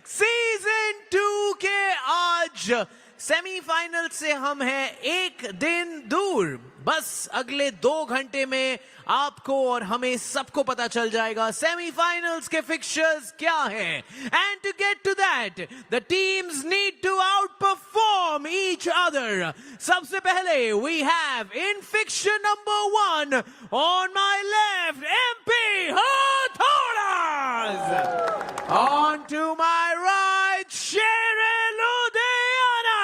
Season 2 के आज semifinal से हम हैं एक दिन दूर। बस अगले 2 घंटे में आपको और हमें सबको पता चल जाएगा सेमीफाइनल्स के फिक्चर्स क्या हैं। And to get to that the teams need to outperform each other. सबसे पहले we have in fixture number 1 on my left MP Hathoda, on to my right Sher Ludhiana.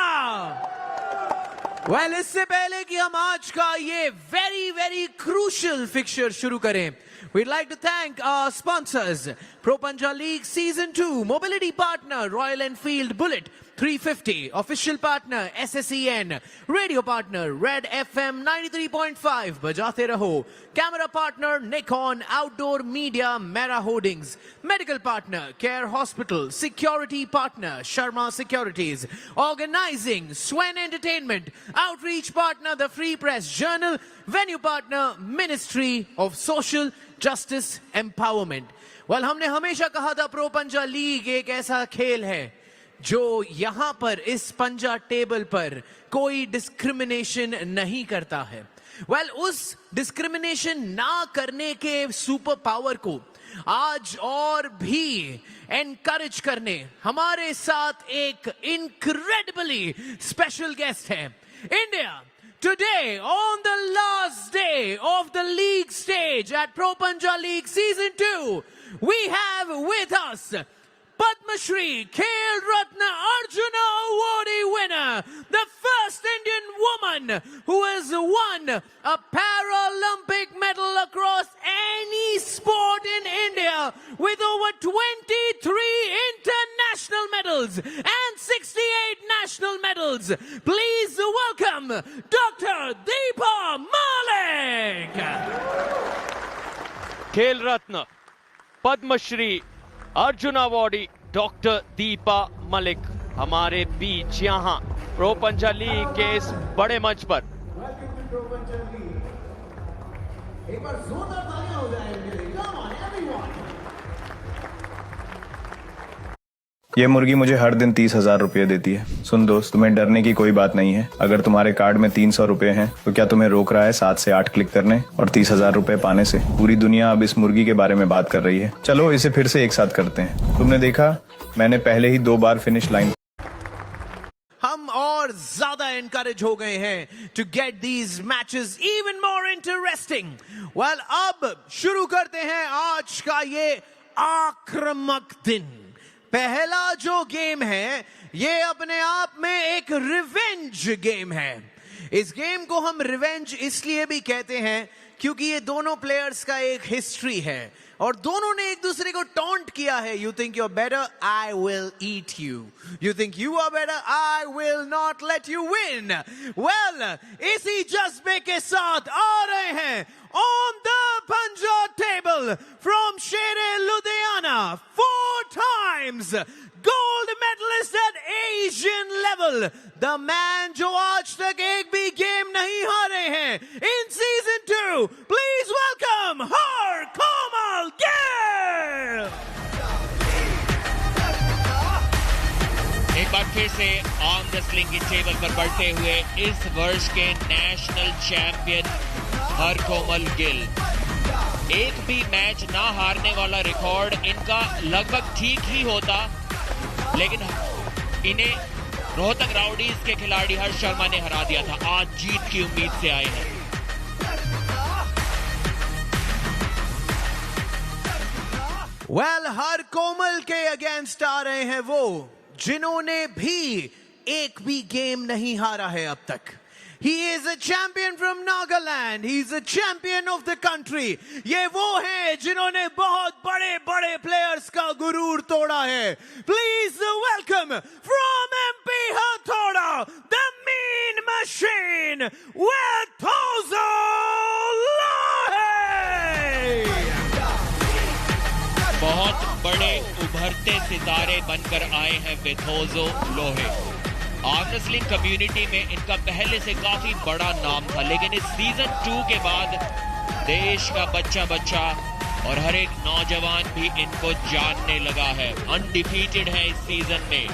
Well, इससे पहले कि हम आज का ये वेरी क्रूशियल फिक्चर शुरू करें, we'd like to thank our sponsors, Pro Punjab League Season 2, Mobility Partner, Royal Enfield Bullet 350, Official Partner, SSEN, Radio Partner, Red FM 93.5, Bajate Raho, Camera Partner, Nikon, Outdoor Media, Mera Holdings, Medical Partner, Care Hospital, Security Partner, Sharma Securities, Organizing, Swen Entertainment, Outreach Partner, The Free Press Journal, Venue Partner, Ministry of Social Justice Empowerment. Well, हमने हमेशा कहा था pro पंजा league एक ऐसा खेल है जो यहां पर इस पंजा टेबल पर कोई डिस्क्रिमिनेशन नहीं करता है। वेल, उस डिस्क्रिमिनेशन ना करने के सुपर पावर को आज और भी एनकरेज करने हमारे साथ एक इनक्रेडिबली स्पेशल गेस्ट है। India today, on the last day of the league stage at Pro Punjab League Season 2, we have with us Padma Shri Khel Ratna Arjuna Awardee winner, the first Indian woman who has won a Paralympic medal across any sport in India with over 23 international medals and 68 national medals. Please welcome Dr. Deepa Malik. Khel Ratna, Padma Shri, Arjun awardee doctor Deepa Malik हमारे बीच यहाँ pro पंजा league के इस बड़े मंच पर। एक बार जोरदार तालियां हो जाएंगे। Come on everyone. ये मुर्गी मुझे हर दिन 30,000 रुपये देती है। सुन दोस्त, तुम्हें डरने की कोई बात नहीं है। अगर तुम्हारे कार्ड में 300 रुपए हैं तो क्या तुम्हें रोक रहा है 7 से 8 क्लिक करने और 30,000 रुपए पाने से? पूरी दुनिया अब इस मुर्गी के बारे में बात कर रही है। चलो इसे फिर से एक साथ करते हैं। तुमने देखा, मैंने पहले ही 2 बार फिनिश लाइन। हम और ज्यादा एनकरेज हो गए हैं to get these matches even more interesting. Well, अब शुरू करते हैं आज का ये आक्रामक दिन। पहला जो गेम है ये अपने आप में एक रिवेंज गेम है। इस गेम को हम रिवेंज इसलिए भी कहते हैं क्योंकि ये दोनों प्लेयर्स का एक हिस्ट्री है और दोनों ने एक दूसरे को टॉन्ट किया है। You think you are better, I will eat you. You think you are better, I will not let you win. Well, इसी जज्बे के साथ आ रहे हैं on the Punjab table from Shere Ludhiana, 4 times gold medalist at Asian level, the man जो आज तक एक भी गेम नहीं हारे हैं in season 2. Please welcome Har Komal Gill. एक बार फिर से ऑन द स्लिंग की टेबल पर बढ़ते हुए इस वर्ष के नेशनल चैंपियन हर कोमल गिल। एक भी मैच ना हारने वाला रिकॉर्ड इनका लगभग ठीक ही होता, लेकिन इन्हें रोहतक राउडीज के खिलाड़ी हर्ष शर्मा ने हरा दिया था। आज जीत की उम्मीद से आए हैं। वेल, हर कोमल के अगेंस्ट आ रहे हैं वो जिन्होंने भी एक भी गेम नहीं हारा है अब तक। He is a champion from Nagaland. He's a champion of the country. ये वो हैं जिन्होंने बहुत बड़े प्लेयर्स का गुरूर तोड़ा है। Please welcome from MP Hathoda, the mean machine, Wethozo Lohe. बहुत बड़े उभरते सितारे बनकर आए हैं वेथोजो लोहे। ऑन रेसलिंग कम्युनिटी में इनका पहले से काफी बड़ा नाम था, लेकिन इस सीजन 2 के बाद देश का बच्चा और हर एक नौजवान भी इनको जानने लगा है। अनडिफीटेड है इस सीजन में।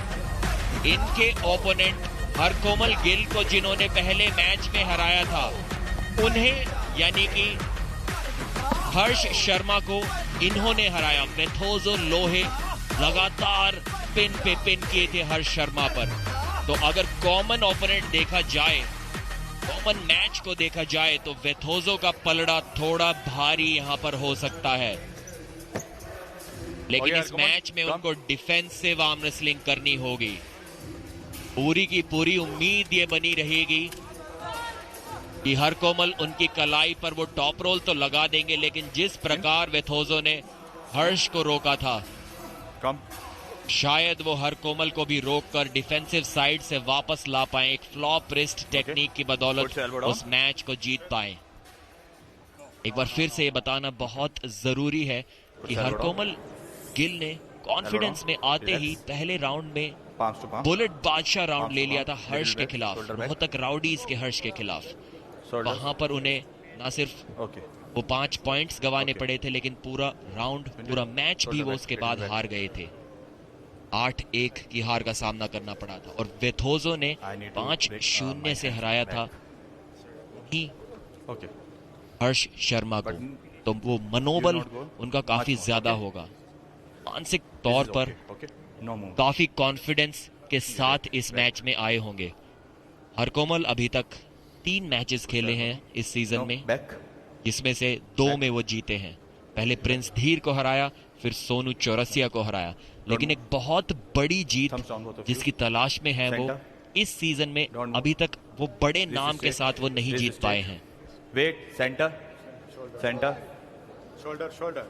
इनके ओपोनेंट हरकोमल गिल को जिन्होंने पहले मैच में हराया था, उन्हें यानी कि हर्ष शर्मा को इन्होंने हराया। वेथोजो लोहे लगातार पिन पे पिन किए थे हर्ष शर्मा पर। तो अगर कॉमन ओपोनेंट देखा जाए, कॉमन मैच को देखा जाए, तो वेथोजो का पलड़ा थोड़ा भारी यहां पर हो सकता है, लेकिन इस मैच में उनको डिफेंसिव आर्म रेसलिंग करनी होगी। पूरी की पूरी उम्मीद ये बनी रहेगी कि हरकोमल उनकी कलाई पर वो टॉप रोल तो लगा देंगे, लेकिन जिस प्रकार वेथोजो ने हर्ष को रोका था, शायद वो हरकोमल को भी रोककर डिफेंसिव साइड से वापस ला पाए, एक फ्लॉप रिस्ट टेक्निक की बदौलत उस मैच को जीत पाए। एक बार फिर से ये बताना बहुत जरूरी है कि हरकोमल गिल ने कॉन्फिडेंस में आते ही पहले राउंड में बुलेट बादशाह राउंड ले लिया था हर्ष के खिलाफ, रोहतक राउडीज के हर्ष के खिलाफ। वहां पर उन्हें ना सिर्फ वो 5 पॉइंट्स गंवाने पड़े थे, लेकिन पूरा राउंड, पूरा मैच भी वो उसके बाद हार गए थे। 8-1 की हार का सामना करना पड़ा था और वेथोजो ने 5-0 से हराया था ही हर्ष शर्मा को। तो वो मनोबल उनका काफी ज्यादा होगा, मानसिक तौर पर काफी कॉन्फिडेंस के साथ इस मैच में आए होंगे। हरकोमल अभी तक 3 मैचेस खेले हैं इस सीजन में, जिसमें से 2 में वो जीते हैं। पहले प्रिंस धीर को हराया, फिर सोनू चौरसिया को हराया, लेकिन एक बहुत बड़ी जीत जिसकी तलाश में है वो इस सीजन में अभी तक वो बड़े नाम के साथ वो नहीं जीत पाए हैं। Wait, centre, shoulder.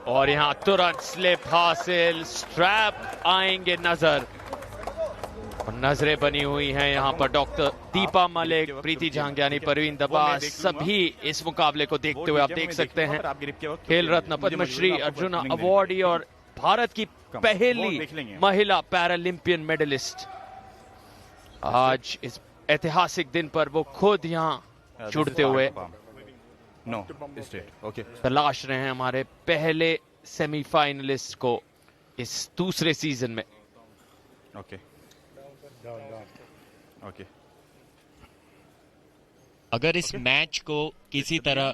और यहाँ तुरंत स्लिप हासिल, स्ट्रैप आएंगे नजर, और नजरें बनी हुई हैं यहाँ पर। डॉक्टर दीपा मलिक, प्रीति झांग्यानी, परवीन दबास, सभी इस मुकाबले को देखते हुए आप देख सकते हैं खेल रत्न, पद्मश्री, अर्जुना अवार्डी और भारत की पहली महिला पैरालंपियन मेडलिस्ट आज इस ऐतिहासिक दिन पर वो खुद यहाँ जुड़ते हुए तलाश रहे हैं हमारे पहले सेमीफाइनलिस्ट को इस दूसरे सीजन में। अगर इस मैच को किसी तरह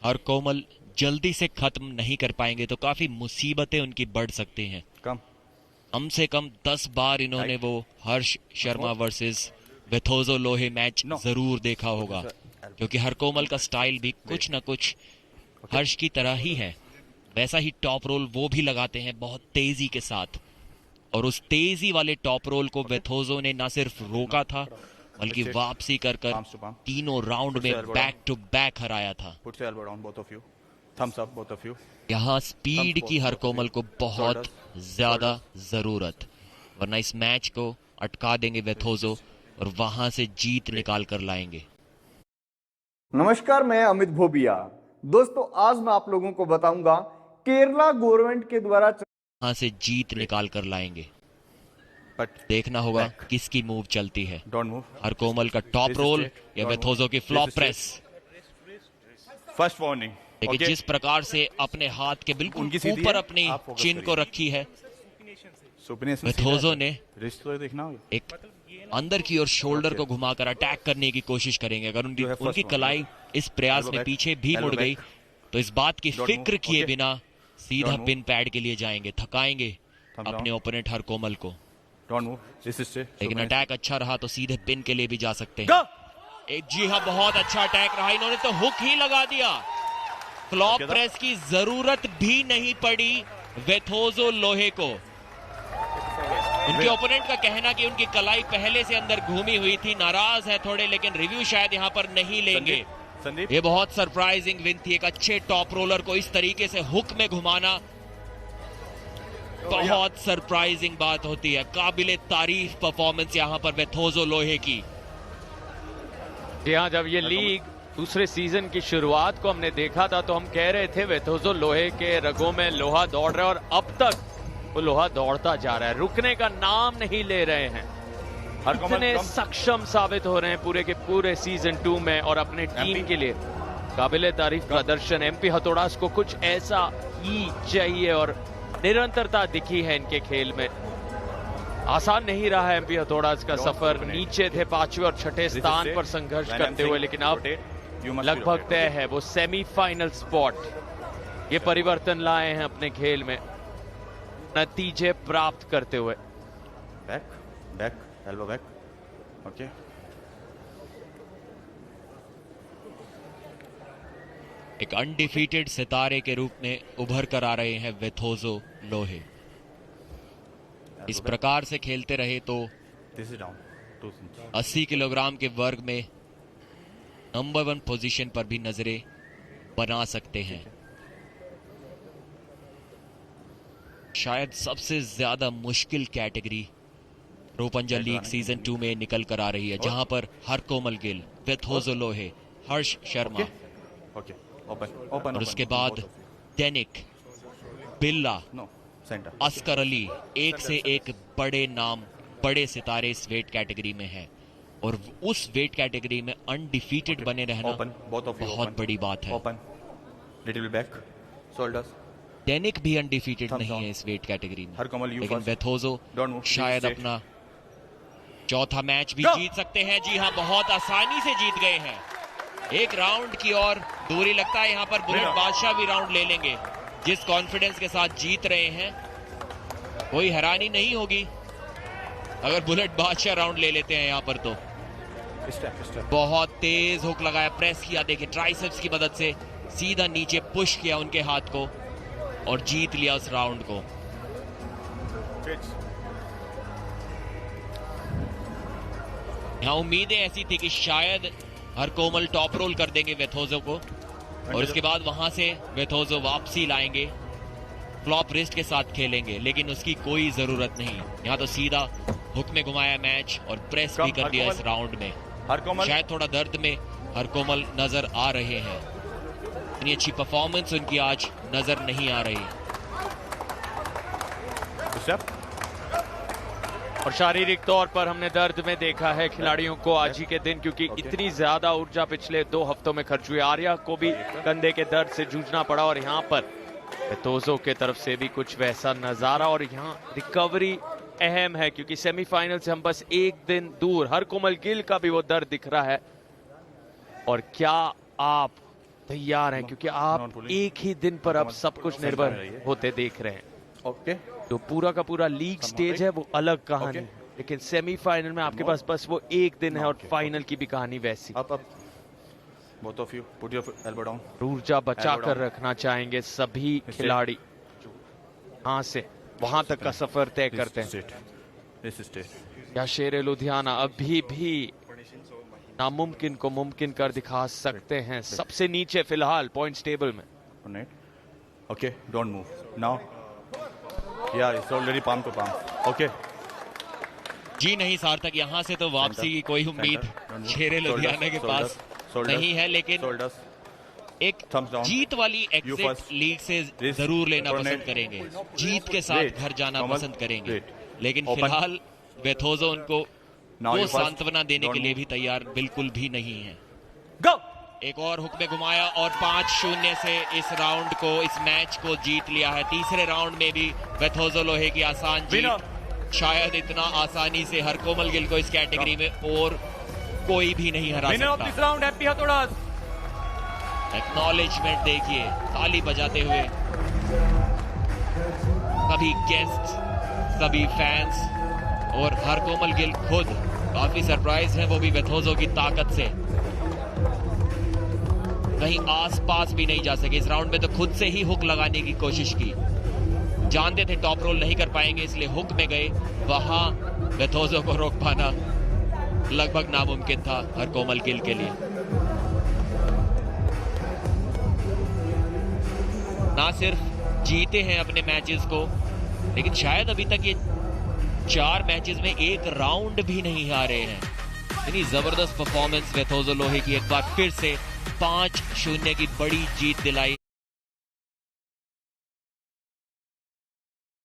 हरकोमल जल्दी से खत्म नहीं कर पाएंगे तो काफी मुसीबतें उनकी बढ़ सकती हैं। कम से कम 10 बार इन्होंने वो हर्ष शर्मा वर्सेस वेथोजो लोहे मैच जरूर देखा होगा, क्योंकि हरकोमल का स्टाइल भी कुछ ना कुछ हर्ष की तरह ही है। वैसा ही टॉप रोल वो भी लगाते हैं बहुत तेजी के साथ, और उस तेजी वाले टॉप रोल को वेथोजो ने ना सिर्फ रोका था बल्कि वापसी कर तीनों राउंड में बैक टू बैक हराया था। यहाँ स्पीड की हरकोमल को बहुत ज्यादा जरूरत, वरना इस मैच को अटका देंगे वेथोजो और वहां से जीत निकाल कर लाएंगे। नमस्कार, मैं अमित भोबिया। दोस्तों, आज मैं आप लोगों को बताऊंगा केरला गवर्नमेंट के द्वारा वहां से जीत निकाल कर लाएंगे। देखना होगा किसकी मूव चलती है, हरकोमल का टॉप रोल या वेथोजो की फ्लॉप प्रेस। First warning. देखिए जिस प्रकार से अपने हाथ के बिल्कुल ऊपर अपनी चिन को रखी है वेथोजो ने, एक अंदर की ओर शोल्डर को घुमाकर अटैक करने की कोशिश करेंगे। अगर उनकी कलाई इस प्रयास में पीछे भी मुड़ गई तो इस बात की फिक्र किए बिना सीधा पिन पैड के लिए जाएंगे, थकाएंगे अपने ओपोनेंट हरकोमल को। लेकिन अटैक अच्छा रहा तो सीधे पिन के लिए भी जा सकते हैं। एक जी हाँ, बहुत अच्छा अटैक रहा, इन्होंने तो हुक ही लगा दिया। फ्लॉप प्रेस की जरूरत भी नहीं पड़ी वेथोजो लोहे को। उनके ओपोनेंट का कहना कि उनकी कलाई पहले से अंदर घूमी हुई थी, नाराज है थोड़े, लेकिन रिव्यू शायद यहां पर नहीं लेंगे। ये बहुत सरप्राइजिंग विन थी। एक अच्छे टॉप रोलर को इस तरीके से हुक में घुमाना बहुत सरप्राइजिंग बात होती है। काबिले तारीफ परफॉर्मेंस यहां पर वेथोजो लोहे की। यहाँ जब ये लीग दूसरे सीजन की शुरुआत को हमने देखा था तो हम कह रहे थे वेथोजो लोहे के रगों में लोहा दौड़ रहा है, और अब तक वो लोहा दौड़ता जा रहा है, रुकने का नाम नहीं ले रहे हैं। इतने सक्षम साबित हो रहे हैं पूरे के पूरे सीजन 2 में और अपने टीम के लिए काबिले तारीफ प्रदर्शन। एमपी हथौड़ास को कुछ ऐसा ही चाहिए और निरंतरता दिखी है इनके खेल में। आसान नहीं रहा है एमपी हथौड़ास का सफर। नीचे थे 5वें और 6ठे स्थान पर संघर्ष करते हुए, लेकिन अब लगभग तय है वो सेमीफाइनल स्पॉट। ये परिवर्तन लाए हैं अपने खेल में नतीजे प्राप्त करते हुए। Back back elbow back. Okay एक अनडिफीटेड सितारे के रूप में उभर कर आ रहे हैं वेथोजो लोहे। इस प्रकार से खेलते रहे तो दिस इज डाउन 80 किलोग्राम के वर्ग में नंबर 1 पोजीशन पर भी नजरें बना सकते हैं। शायद सबसे ज्यादा मुश्किल कैटेगरी प्रोपंजा लीग सीजन 2 में निकल कर आ रही है, जहां पर हरकोमल गिल, वेथोजो लोहे, हर्ष शर्मा ओके ओपन ओपन और उसके बाद डेनिक, बिल्ला, नो सेंटर, अस्कर अली, एक से एक बड़े नाम, बड़े सितारे इस वेट कैटेगरी में हैं और उस वेट कैटेगरी में अनडिफीटेड बने रहना बहुत बड़ी बात है। Open little back shoulders. डेनिक भी अनडिफीटेड नहीं है इस वेट कैटेगरी में, लेकिन वेथोजो शायद अपना चौथा मैच भी जीत सकते हैं। जी हां, बहुत आसानी से जीत गए हैं। एक राउंड की और दूरी, लगता है यहां पर बुलेट बादशाह भी राउंड ले लेंगे। जिस कॉन्फिडेंस के साथ जीत रहे हैं, कोई हैरानी नहीं होगी अगर बुलेट बादशाह राउंड ले लेते हैं यहां पर। तो बहुत तेज हुक लगाया, प्रेस किया, देखिए ट्राइसेप्स की मदद से सीधा नीचे पुश किया उनके हाथ को और जीत लिया उस राउंड को। यहां उम्मीदें ऐसी थी कि शायद हरकोमल टॉप रोल कर देंगे वेथोजो को और उसके बाद वहां से वेथोजो वापसी लाएंगे, फ्लॉप रिस्ट के साथ खेलेंगे, लेकिन उसकी कोई जरूरत नहीं। यहां तो सीधा हुक में घुमाया मैच और प्रेस भी कर दिया इस राउंड में। शायद थोड़ा दर्द में हरकोमल नजर आ रहे हैं, इतनी अच्छी परफॉर्मेंस उनकी आज नजर नहीं आ रही। और शारीरिक तौर पर हमने दर्द में देखा है खिलाड़ियों को आज ही के दिन, क्योंकि इतनी ज्यादा ऊर्जा पिछले 2 हफ्तों में खर्च हुई। आर्या को भी कंधे के दर्द से जूझना पड़ा और यहाँ पर वेथोजो के तरफ से भी कुछ वैसा नजारा। और यहाँ रिकवरी अहम है क्योंकि सेमीफाइनल से हम बस एक दिन दूर। हरकोमल गिल का भी वो दर्द दिख रहा है। और क्या आप तैयार हैं, क्योंकि आप एक ही दिन पर अब सब कुछ निर्भर होते देख रहे हैं। ओके तो पूरा का पूरा लीग स्टेज है वो अलग कहानी, लेकिन सेमीफाइनल में आपके पास बस वो एक दिन है और फाइनल की भी कहानी वैसी। Up both of you put your elbow down. ऊर्जा बचा कर रखना चाहेंगे सभी खिलाड़ी। यहाँ से वहां तक का सफर तय करते हैं। या शेर लुधियाना अभी भी नामुमकिन को मुमकिन कर दिखा सकते हैं। सबसे नीचे फिलहाल पॉइंट्स टेबल में। Okay don't move now. या it's already palm to palm. Okay जी नहीं सार्थक, यहाँ से तो वापसी की कोई उम्मीद शेर लुधियाना के पास नहीं है, लेकिन एक जीत वाली एग्जिट लीग से जरूर लेना पसंद करेंगे। जीत के साथ घर जाना पसंद करेंगे, लेकिन फिलहाल वेथोजो उनको वो सांत्वना देने के लिए भी तैयार बिल्कुल भी नहीं है। गो! एक और हुक में घुमाया और 5-0 से इस राउंड को, इस मैच को जीत लिया है। तीसरे राउंड में भी वेथोजो लोहे की आसान जीत। शायद इतना आसानी से हरकोमल गिल को इस कैटेगरी में और कोई भी नहीं हरा सकता। एक्नॉलेजमेंट देखिए, ताली बजाते हुए सभी गेस्ट, सभी फैंस और हरकोमल गिल खुद काफी सरप्राइज हैं, वो भी वेथोजो की ताकत से। कहीं आसपास भी नहीं जा सके इस राउंड में, तो खुद से ही हुक लगाने की कोशिश की। जानते थे टॉप रोल नहीं कर पाएंगे, इसलिए हुक में गए। वहां वेथोजो को रोक पाना लगभग नामुमकिन था हरकोमल गिल के लिए। ना सिर्फ जीते हैं अपने मैचेस को, लेकिन शायद अभी तक ये 4 मैचेस में एक राउंड भी नहीं हारे हैं। इतनी जबरदस्त परफॉर्मेंस वेथोजो लोहे की एक बार फिर से 5-0 की बड़ी जीत दिलाई।